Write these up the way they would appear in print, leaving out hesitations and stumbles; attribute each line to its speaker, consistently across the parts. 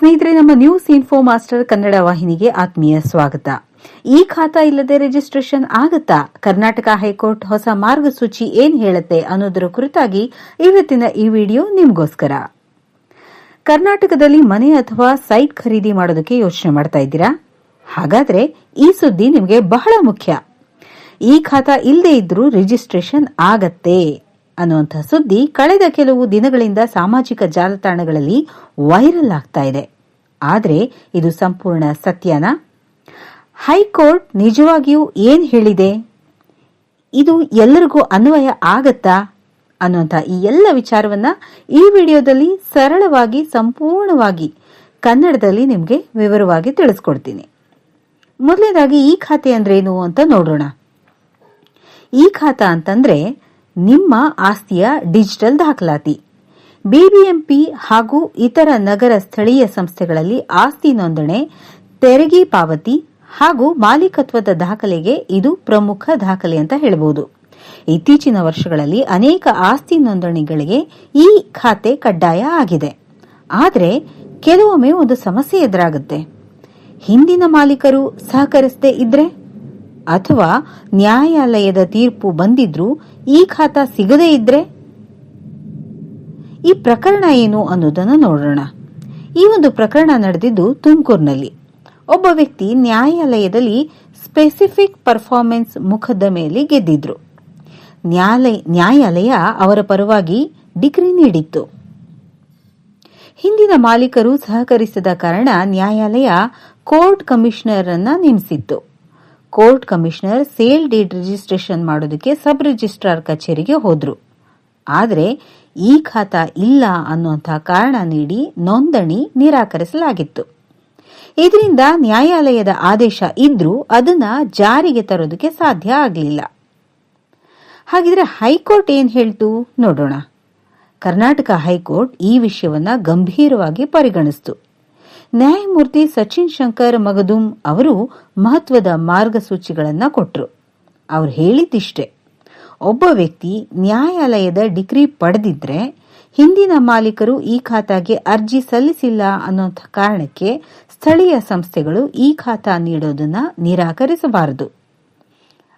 Speaker 1: ಸ್ನೇಹಿತರೆ, ನಮ್ಮ news info master Kannada ವಾಹಿನಿಗೆ ಆತ್ಮೀಯ ಸ್ವಾಗತ. ಈ ಖಾತಾ ಇಲ್ಲದೆ ರಿಜಿಸ್ಟ್ರೇಷನ್ ಆಗತ್ತಾ? ಕರ್ನಾಟಕ ಹೈಕೋರ್ಟ್ ಹೊಸ ಮಾರ್ಗಸೂಚಿ ಏನ್ ಹೇಳುತ್ತೆ ಅನ್ನೋದರ ಕುರಿತಾಗಿ ಇವತ್ತಿನ ಈ ವಿಡಿಯೋ ನಿಮಗೋಸ್ಕರ. ಕರ್ನಾಟಕದಲ್ಲಿ ಮನೆ ಅಥವಾ ಸೈಟ್ ಖರೀದಿ ಮಾಡೋದಕ್ಕೆ ಯೋಚನೆ ಮಾಡ್ತಾ ಇದ್ದೀರಾ? ಹಾಗಾದ್ರೆ ಈ ಸುದ್ದಿ ನಿಮಗೆ ಬಹಳ ಮುಖ್ಯ. ಈ ಖಾತಾ ಇಲ್ಲದೆ ಇದ್ರೂ ರಿಜಿಸ್ಟ್ರೇಷನ್ ಆಗತ್ತೆ ಅನ್ನುವಂಥ ಸುದ್ದಿ ಕಳೆದ ಕೆಲವು ದಿನಗಳಿಂದ ಸಾಮಾಜಿಕ ಜಾಲತಾಣಗಳಲ್ಲಿ ವೈರಲ್ ಆಗ್ತಾ ಇದೆ. ಆದರೆ ಇದು ಸಂಪೂರ್ಣ ಸತ್ಯನಾ? ಹೈಕೋರ್ಟ್ ನಿಜವಾಗಿಯೂ ಏನ್ ಹೇಳಿದೆ? ಇದು ಎಲ್ಲರಿಗೂ ಅನ್ವಯ ಆಗತ್ತಾ ಅನ್ನುವಂಥ ಈ ಎಲ್ಲ ವಿಚಾರವನ್ನ ಈ ವಿಡಿಯೋದಲ್ಲಿ ಸರಳವಾಗಿ, ಸಂಪೂರ್ಣವಾಗಿ ಕನ್ನಡದಲ್ಲಿ ನಿಮಗೆ ವಿವರವಾಗಿ ತಿಳಿಸ್ಕೊಡ್ತೀನಿ. ಮೊದಲನೇದಾಗಿ ಈ ಖಾತೆ ಅಂದ್ರೇನು ಅಂತ ನೋಡೋಣ. ಈ ಖಾತಾ ಅಂತಂದ್ರೆ ನಿಮ್ಮ ಆಸ್ತಿಯ ಡಿಜಿಟಲ್ ದಾಖಲಾತಿ. ಬಿಬಿಎಂಪಿ ಹಾಗೂ ಇತರ ನಗರ ಸ್ಥಳೀಯ ಸಂಸ್ಥೆಗಳಲ್ಲಿ ಆಸ್ತಿ ನೋಂದಣಿ, ತೆರಿಗೆ ಪಾವತಿ ಹಾಗೂ ಮಾಲೀಕತ್ವದ ದಾಖಲೆಗೆ ಇದು ಪ್ರಮುಖ ದಾಖಲೆ ಅಂತ ಹೇಳಬಹುದು. ಇತ್ತೀಚಿನ ವರ್ಷಗಳಲ್ಲಿ ಅನೇಕ ಆಸ್ತಿ ನೋಂದಣಿಗಳಿಗೆ ಈ ಖಾತೆ ಕಡ್ಡಾಯ ಆಗಿದೆ. ಆದರೆ ಕೆಲವೊಮ್ಮೆ ಒಂದು ಸಮಸ್ಯೆ ಎದುರಾಗುತ್ತೆ. ಹಿಂದಿನ ಮಾಲೀಕರು ಸಹಕರಿಸದೇ ಇದ್ರೆ ಅಥವಾ ನ್ಯಾಯಾಲಯದ ತೀರ್ಪು ಬಂದಿದ್ರೂ ಈ ಖಾತಾ ಸಿಗದೇ ಇದ್ರೆ ಈ ಪ್ರಕರಣ ಏನು ಅನ್ನೋದನ್ನು ನೋಡೋಣ. ಈ ಒಂದು ಪ್ರಕರಣ ನಡೆದಿದ್ದು ತುಮಕೂರಿನಲ್ಲಿ. ಒಬ್ಬ ವ್ಯಕ್ತಿ ನ್ಯಾಯಾಲಯದಲ್ಲಿ ಸ್ಪೆಸಿಫಿಕ್ ಪರ್ಫಾರ್ಮೆನ್ಸ್ ಮೊಕದ್ದಮೆಯಲ್ಲಿ ಗೆದ್ದಿದ್ರು. ನ್ಯಾಯಾಲಯ ಅವರ ಪರವಾಗಿ ಡಿಗ್ರಿ ನೀಡಿತ್ತು. ಹಿಂದಿನ ಮಾಲೀಕರು ಸಹಕರಿಸದ ಕಾರಣ ನ್ಯಾಯಾಲಯ ಕೋರ್ಟ್ ಕಮಿಷನರ್ ಅನ್ನ ನೇಮಿಸಿತ್ತು. Court commissioner sale deed registration ಮಾಡೋದಕ್ಕೆ ಸಬ್ ರಿಜಿಸ್ಟ್ರಾರ್ ಕಚೇರಿಗೆ ಹೋದ್ರು. ಆದರೆ ಈ ಖಾತಾ ಇಲ್ಲ ಅನ್ನುವಂಥ ಕಾರಣ ನೀಡಿ ನೋಂದಣಿ ನಿರಾಕರಿಸಲಾಗಿತ್ತು. ಇದರಿಂದ ನ್ಯಾಯಾಲಯದ ಆದೇಶ ಇದ್ರೂ ಅದನ್ನ ಜಾರಿಗೆ ತರೋದಕ್ಕೆ ಸಾಧ್ಯ ಆಗಲಿಲ್ಲ. ಹಾಗಿದ್ರೆ ಹೈಕೋರ್ಟ್ ಏನ್ ಹೇಳ್ತು ನೋಡೋಣ. ಕರ್ನಾಟಕ ಹೈಕೋರ್ಟ್ ಈ ವಿಷಯವನ್ನ ಗಂಭೀರವಾಗಿ ಪರಿಗಣಿಸಿತು. ನ್ಯಾಯಮೂರ್ತಿ ಸಚಿನ್ ಶಂಕರ್ ಮಗದುಂ ಅವರು ಮಹತ್ವದ ಮಾರ್ಗಸೂಚಿಗಳನ್ನು ಕೊಟ್ಟರು. ಅವರು ಹೇಳಿದ್ದಿಷ್ಟೇ, ಒಬ್ಬ ವ್ಯಕ್ತಿ ನ್ಯಾಯಾಲಯದ ಡಿಗ್ರಿ ಪಡೆದಿದ್ರೆ ಹಿಂದಿನ ಮಾಲೀಕರು ಈ ಖಾತಾಗೆ ಅರ್ಜಿ ಸಲ್ಲಿಸಿಲ್ಲ ಅನ್ನೋ ಕಾರಣಕ್ಕೆ ಸ್ಥಳೀಯ ಸಂಸ್ಥೆಗಳು ಈ ಖಾತಾ ನೀಡೋದನ್ನ ನಿರಾಕರಿಸಬಾರದು.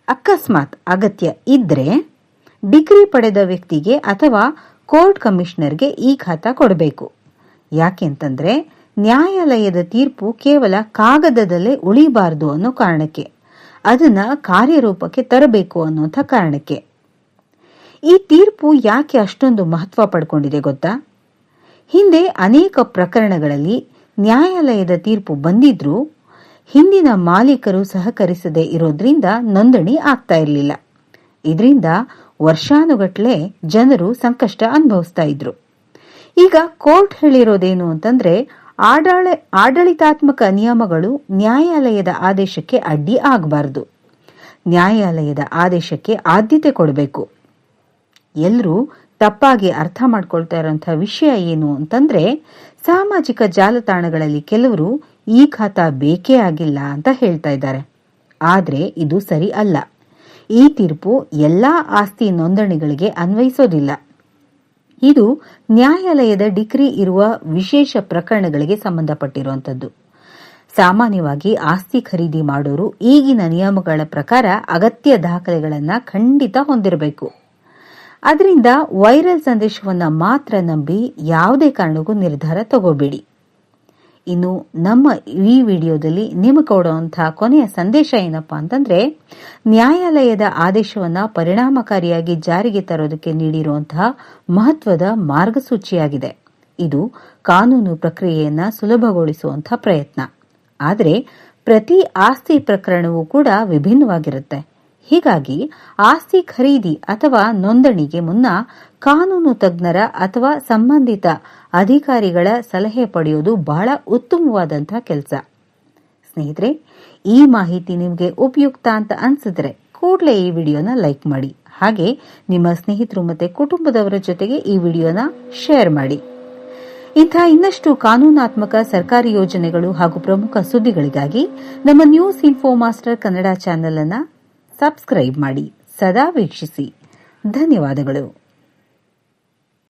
Speaker 1: ಅಕಸ್ಮಾತ್ ಅಗತ್ಯ ಇದ್ರೆ ಡಿಗ್ರಿ ಪಡೆದ ವ್ಯಕ್ತಿಗೆ ಅಥವಾ ಕೋರ್ಟ್ ಕಮಿಷನರ್ಗೆ ಈ ಖಾತಾ ಕೊಡಬೇಕು. ಯಾಕೆಂತಂದ್ರೆ ನ್ಯಾಯಾಲಯದ ತೀರ್ಪು ಕೇವಲ ಕಾಗದದಲ್ಲೇ ಉಳಿಬಾರದು ಅನ್ನೋ ಕಾರಣಕ್ಕೆ, ಅದನ್ನ ಕಾರ್ಯರೂಪಕ್ಕೆ ತರಬೇಕು ಅನ್ನುವಂಥ ಕಾರಣಕ್ಕೆ. ಈ ತೀರ್ಪು ಯಾಕೆ ಅಷ್ಟೊಂದು ಮಹತ್ವ ಪಡ್ಕೊಂಡಿದೆ ಗೊತ್ತಾ? ಹಿಂದೆ ಅನೇಕ ಪ್ರಕರಣಗಳಲ್ಲಿ ನ್ಯಾಯಾಲಯದ ತೀರ್ಪು ಬಂದಿದ್ರೂ ಹಿಂದಿನ ಮಾಲೀಕರು ಸಹಕರಿಸದೇ ಇರೋದ್ರಿಂದ ನೋಂದಣಿ ಆಗ್ತಾ ಇರಲಿಲ್ಲ. ಇದರಿಂದ ವರ್ಷಾನುಗಟ್ಲೆ ಜನರು ಸಂಕಷ್ಟ ಅನುಭವಿಸ್ತಾ ಇದ್ರು. ಈಗ ಕೋರ್ಟ್ ಹೇಳಿರೋದೇನು ಅಂತಂದ್ರೆ, ಆಡಳಿತಾತ್ಮಕ ನಿಯಮಗಳು ನ್ಯಾಯಾಲಯದ ಆದೇಶಕ್ಕೆ ಅಡ್ಡಿ ಆಗಬಾರದು. ನ್ಯಾಯಾಲಯದ ಆದೇಶಕ್ಕೆ ಆದ್ಯತೆ ಕೊಡಬೇಕು. ಎಲ್ಲರೂ ತಪ್ಪಾಗಿ ಅರ್ಥ ಮಾಡ್ಕೊಳ್ತಾ ಇರೋಂಥ ವಿಷಯ ಏನು ಅಂತಂದ್ರೆ, ಸಾಮಾಜಿಕ ಜಾಲತಾಣಗಳಲ್ಲಿ ಕೆಲವರು ಈ ಖಾತಾ ಬೇಕೇ ಆಗಿಲ್ಲ ಅಂತ ಹೇಳ್ತಾ ಇದ್ದಾರೆ. ಆದ್ರೆ ಇದು ಸರಿ ಅಲ್ಲ. ಈ ತೀರ್ಪು ಎಲ್ಲಾ ಆಸ್ತಿ ನೋಂದಣಿಗಳಿಗೆ ಅನ್ವಯಿಸೋದಿಲ್ಲ. ಇದು ನ್ಯಾಯಾಲಯದ ಡಿಗ್ರಿ ಇರುವ ವಿಶೇಷ ಪ್ರಕರಣಗಳಿಗೆ ಸಂಬಂಧಪಟ್ಟಿರುವಂತದ್ದು. ಸಾಮಾನ್ಯವಾಗಿ ಆಸ್ತಿ ಖರೀದಿ ಮಾಡೋರು ಈಗಿನ ನಿಯಮಗಳ ಪ್ರಕಾರ ಅಗತ್ಯ ದಾಖಲೆಗಳನ್ನ ಖಂಡಿತ ಹೊಂದಿರಬೇಕು. ಅದರಿಂದ ವೈರಲ್ ಸಂದೇಶವನ್ನ ಮಾತ್ರ ನಂಬಿ ಯಾವುದೇ ಕಾರಣಕ್ಕೂ ನಿರ್ಧಾರ ತಗೋಬೇಡಿ. ಇನ್ನು ನಮ್ಮ ಈ ವಿಡಿಯೋದಲ್ಲಿ ನಿಮಗೆ ಕೊಡುವಂತಹ ಕೊನೆಯ ಸಂದೇಶ ಏನಪ್ಪಾ ಅಂತಂದ್ರೆ, ನ್ಯಾಯಾಲಯದ ಆದೇಶವನ್ನ ಪರಿಣಾಮಕಾರಿಯಾಗಿ ಜಾರಿಗೆ ತರೋದಕ್ಕೆ ನೀಡಿರುವಂತಹ ಮಹತ್ವದ ಮಾರ್ಗಸೂಚಿಯಾಗಿದೆ. ಇದು ಕಾನೂನು ಪ್ರಕ್ರಿಯೆಯನ್ನ ಸುಲಭಗೊಳಿಸುವಂತಹ ಪ್ರಯತ್ನ. ಆದರೆ ಪ್ರತಿ ಆಸ್ತಿ ಪ್ರಕರಣವೂ ಕೂಡ ವಿಭಿನ್ನವಾಗಿರುತ್ತೆ. ಹೀಗಾಗಿ ಆಸ್ತಿ ಖರೀದಿ ಅಥವಾ ನೋಂದಣಿಗೆ ಮುನ್ನ ಕಾನೂನು ತಜ್ಞರ ಅಥವಾ ಸಂಬಂಧಿತ ಅಧಿಕಾರಿಗಳ ಸಲಹೆ ಪಡೆಯೋದು ಬಹಳ ಉತ್ತಮವಾದಂತಹ ಕೆಲಸ. ಸ್ನೇಹಿತರೆ, ಈ ಮಾಹಿತಿ ನಿಮಗೆ ಉಪಯುಕ್ತ ಅಂತ ಅನ್ಸಿದ್ರೆ ಕೂಡಲೇ ಈ ವಿಡಿಯೋನ ಲೈಕ್ ಮಾಡಿ. ಹಾಗೆ ನಿಮ್ಮ ಸ್ನೇಹಿತರು ಮತ್ತೆ ಕುಟುಂಬದವರ ಜೊತೆಗೆ ಈ ವಿಡಿಯೋನ ಶೇರ್ ಮಾಡಿ. ಇಂಥ ಇನ್ನಷ್ಟು ಕಾನೂನಾತ್ಮಕ ಸರ್ಕಾರಿ ಯೋಜನೆಗಳು ಹಾಗೂ ಪ್ರಮುಖ ಸುದ್ದಿಗಳಿಗಾಗಿ ನಮ್ಮ news info master Kannada channel ಅನ್ನು ಸಬ್ಸ್ಕ್ರೈಬ್ ಮಾಡಿ. ಸದಾ ವೀಕ್ಷಿಸಿ. ಧನ್ಯವಾದಗಳು.